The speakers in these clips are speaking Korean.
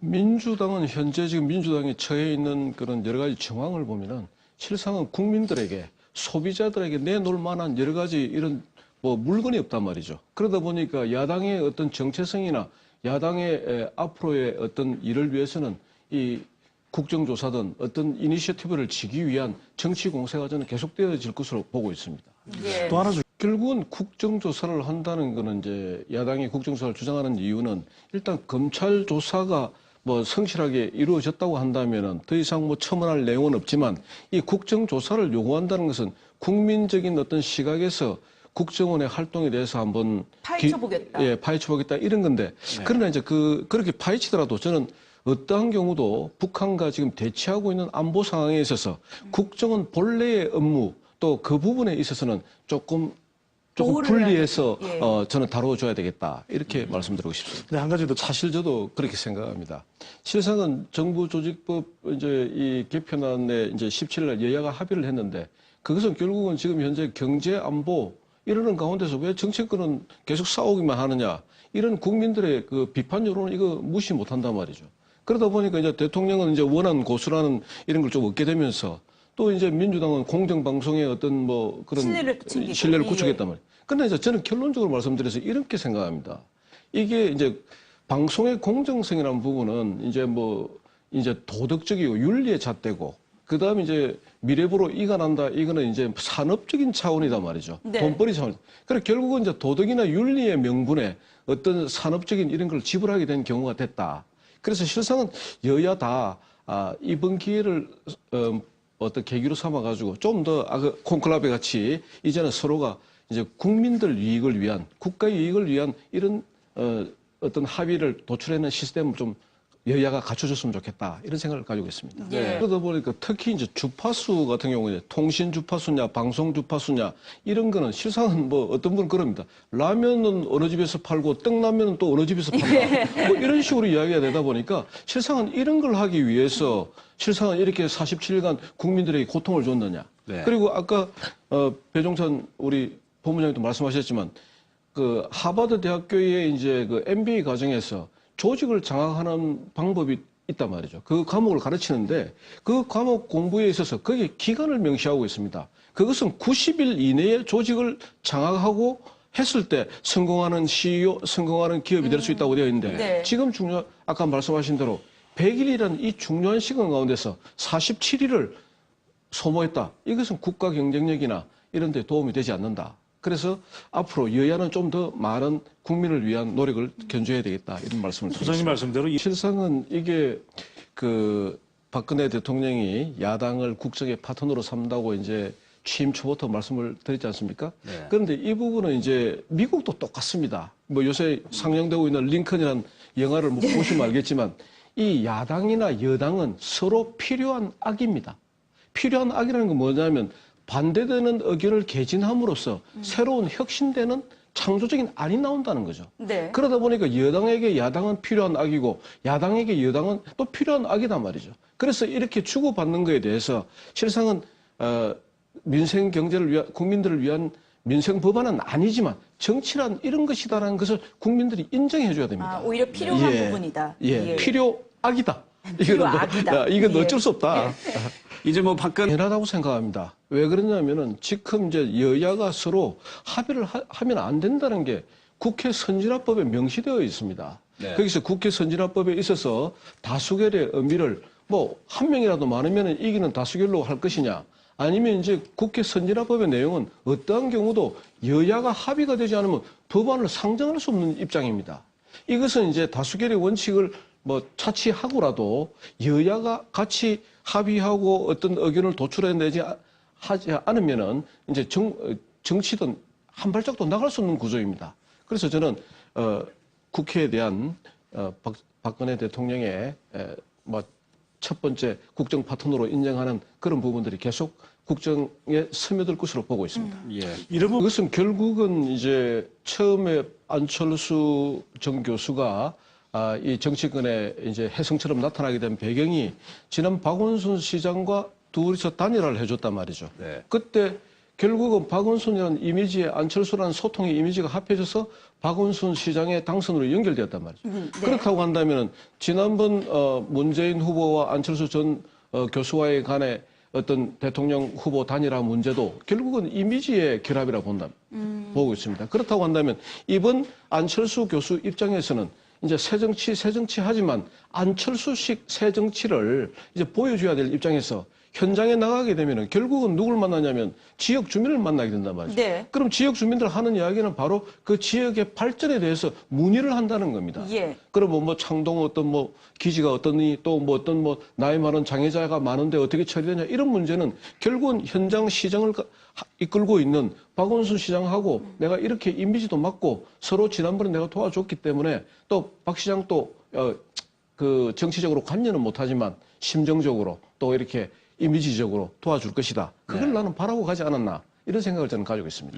민주당은 현재 지금 민주당이 처해 있는 그런 여러 가지 정황을 보면은 실상은 국민들에게 소비자들에게 내놓을 만한 여러 가지 이런 뭐 물건이 없단 말이죠. 그러다 보니까 야당의 어떤 정체성이나 야당의 앞으로의 어떤 일을 위해서는 이 국정조사든 어떤 이니셔티브를 지기 위한 정치 공세가 저는 계속되어질 것으로 보고 있습니다. 예. 또 하나 결국은 국정조사를 한다는 거는 이제 야당이 국정조사를 주장하는 이유는 일단 검찰 조사가 뭐 성실하게 이루어졌다고 한다면은 더 이상 뭐 첨언할 내용은 없지만 이 국정조사를 요구한다는 것은 국민적인 어떤 시각에서 국정원의 활동에 대해서 한번 파헤쳐보겠다. 예, 파헤쳐보겠다 이런 건데 그러나 이제 그렇게 파헤치더라도 저는 어떠한 경우도 북한과 지금 대치하고 있는 안보 상황에 있어서 국정원 본래의 업무 또 그 부분에 있어서는 조금 분리해서 예. 저는 다뤄줘야 되겠다 이렇게 말씀드리고 싶습니다. 네, 한 가지 더. 사실 저도 그렇게 생각합니다. 실상은 정부조직법 이제 이 개편안에 이제 17일 날 여야가 합의를 했는데 그것은 결국은 지금 현재 경제 안보 이러는 가운데서 왜 정치권은 계속 싸우기만 하느냐 이런 국민들의 그 비판 여론을 이거 무시 못한단 말이죠. 그러다 보니까 이제 대통령은 이제 원한 고수라는 이런 걸 좀 얻게 되면서 또 이제 민주당은 공정방송의 어떤 뭐 그런 신뢰를 구축했단 말이에요. 그런데 이제 저는 결론적으로 말씀드려서 이렇게 생각합니다. 이게 이제 방송의 공정성이라는 부분은 이제 뭐 이제 도덕적이고 윤리의 잣대고 그 다음에 이제 미래부로 이관한다 이거는 이제 산업적인 차원이단 말이죠. 네. 돈벌이 차원. 그래서 결국은 이제 도덕이나 윤리의 명분에 어떤 산업적인 이런 걸 지불하게 된 경우가 됐다. 그래서 실상은 여야 다 이번 기회를 어떤 계기로 삼아가지고 좀 더 콘클라베 같이 이제는 서로가 이제 국민들 이익을 위한 국가의 이익을 위한 이런 어떤 합의를 도출해내는 시스템을 좀 여야가 갖춰줬으면 좋겠다 이런 생각을 가지고 있습니다. 네. 그러다 보니까 특히 이제 주파수 같은 경우에 통신 주파수냐 방송 주파수냐 이런 거는 실상은 뭐 어떤 분은 그럽니다. 라면은 어느 집에서 팔고 떡라면은 또 어느 집에서 판다. 뭐 이런 식으로 이야기가 되다 보니까 실상은 이런 걸 하기 위해서 실상은 이렇게 47일간 국민들에게 고통을 줬느냐. 네. 그리고 아까 배종찬 우리 본부장님도 말씀하셨지만 그 하버드 대학교의 이제 그 MBA 과정에서 조직을 장악하는 방법이 있단 말이죠. 그 과목을 가르치는데 그 과목 공부에 있어서 거기에 기간을 명시하고 있습니다. 그것은 90일 이내에 조직을 장악하고 했을 때 성공하는 CEO, 성공하는 기업이 될 수 있다고 되어 있는데 네. 지금 아까 말씀하신 대로 100일이라는 이 중요한 시간 가운데서 47일을 소모했다. 이것은 국가 경쟁력이나 이런 데 도움이 되지 않는다. 그래서 앞으로 여야는 좀 더 많은 국민을 위한 노력을 견줘야 되겠다 이런 말씀을 드립니다. 소장님 말씀대로 실상은 이게 그 박근혜 대통령이 야당을 국정의 파트너로 삼다고 이제 취임 초부터 말씀을 드렸지 않습니까? 네. 그런데 이 부분은 이제 미국도 똑같습니다. 뭐 요새 상영되고 있는 링컨이라는 영화를 뭐 보시면 알겠지만 이 야당이나 여당은 서로 필요한 악입니다. 필요한 악이라는 건 뭐냐면 반대되는 의견을 개진함으로써 새로운 혁신되는 창조적인 안이 나온다는 거죠. 네. 그러다 보니까 여당에게 야당은 필요한 악이고 야당에게 여당은 또 필요한 악이단 말이죠. 그래서 이렇게 주고받는 거에 대해서 실상은 민생 경제를 위한 국민들을 위한 민생 법안은 아니지만 정치란 이런 것이다라는 것을 국민들이 인정해 줘야 됩니다. 오히려 필요한 부분이다. 예, 필요악이다. 필요악이다. 이건 예. 어쩔 수 없다. 이제 뭐 박근혜 당연하다고 생각합니다. 왜 그러냐면은 지금 이제 여야가 서로 합의를 하면 안 된다는 게 국회 선진화법에 명시되어 있습니다. 네. 거기서 국회 선진화법에 있어서 다수결의 의미를 뭐 한 명이라도 많으면 이기는 다수결로 할 것이냐 아니면 이제 국회 선진화법의 내용은 어떠한 경우도 여야가 합의가 되지 않으면 법안을 상정할 수 없는 입장입니다. 이것은 이제 다수결의 원칙을 뭐 차치하고라도 여야가 같이 합의하고 어떤 의견을 도출해내지 하지 않으면은 이제 정치든 한 발짝도 나갈 수 없는 구조입니다. 그래서 저는 국회에 대한 박근혜 대통령의 뭐 첫 번째 국정 파트너로 인정하는 그런 부분들이 계속 국정에 스며들 것으로 보고 있습니다. 예. 이러면 그것은 결국은 이제 처음에 안철수 전 교수가 이 정치권의 이제 혜성처럼 나타나게 된 배경이 지난 박원순 시장과 둘이서 단일화를 해줬단 말이죠. 네. 그때 결국은 박원순이라는 이미지에 안철수라는 소통의 이미지가 합해져서 박원순 시장의 당선으로 연결되었단 말이죠. 네. 그렇다고 한다면은 지난번 문재인 후보와 안철수 전 교수와의 간의 어떤 대통령 후보 단일화 문제도 결국은 이미지의 결합이라고 보고 있습니다. 그렇다고 한다면 이번 안철수 교수 입장에서는 이제 새정치 하지만 안철수식 새정치를 이제 보여줘야 될 입장에서 현장에 나가게 되면은 결국은 누굴 만나냐면 지역 주민을 만나게 된단 말이죠. 네. 그럼 지역 주민들 하는 이야기는 바로 그 지역의 발전에 대해서 문의를 한다는 겁니다. 예. 그럼 뭐 창동 어떤 뭐 기지가 어떠니 또 뭐 어떤 뭐 나이 많은 장애자가 많은데 어떻게 처리되냐 이런 문제는 결국은 현장 시정을 이끌고 있는 박원순 시장하고 내가 이렇게 이미지도 맞고 서로 지난번에 내가 도와줬기 때문에 또 박 시장 또 그 정치적으로 관여는 못하지만 심정적으로 또 이렇게 이미지적으로 도와줄 것이다. 그걸 나는 바라고 가지 않았나 이런 생각을 저는 가지고 있습니다.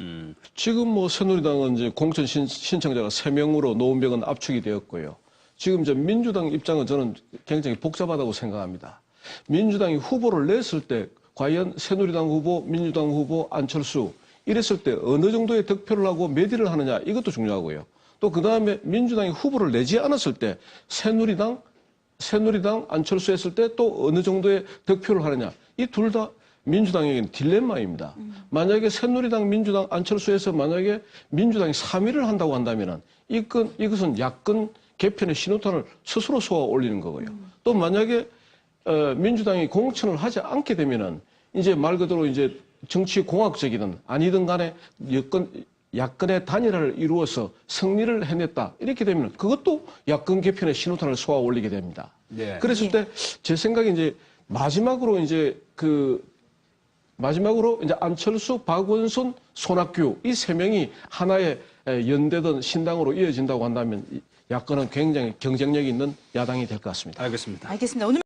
지금 뭐 새누리당은 이제 공천 신청자가 3명으로 노원병은 압축이 되었고요. 지금 이제 민주당 입장은 저는 굉장히 복잡하다고 생각합니다. 민주당이 후보를 냈을 때 과연 새누리당 후보, 민주당 후보, 안철수 이랬을 때 어느 정도의 득표를 하고 몇 위를 하느냐 이것도 중요하고요. 또 그다음에 민주당이 후보를 내지 않았을 때 새누리당, 안철수 했을 때 또 어느 정도의 득표를 하느냐. 이 둘 다 민주당에게는 딜레마입니다. 만약에 새누리당, 민주당, 안철수에서 만약에 민주당이 3위를 한다고 한다면은 이것은 야권 개편의 신호탄을 스스로 쏘아 올리는 거고요. 또 만약에 민주당이 공천을 하지 않게 되면은 이제 말 그대로 이제 정치 공학적이든 아니든 간에 야권의 단일화를 이루어서 승리를 해냈다. 이렇게 되면 그것도 야권 개편의 신호탄을 쏘아 올리게 됩니다. 네. 그랬을 때 제 생각에 이제 마지막으로 이제 안철수, 박원순, 손학규 이 세 명이 하나의 연대든 신당으로 이어진다고 한다면 야권은 굉장히 경쟁력 있는 야당이 될 것 같습니다. 알겠습니다. 알겠습니다. 오늘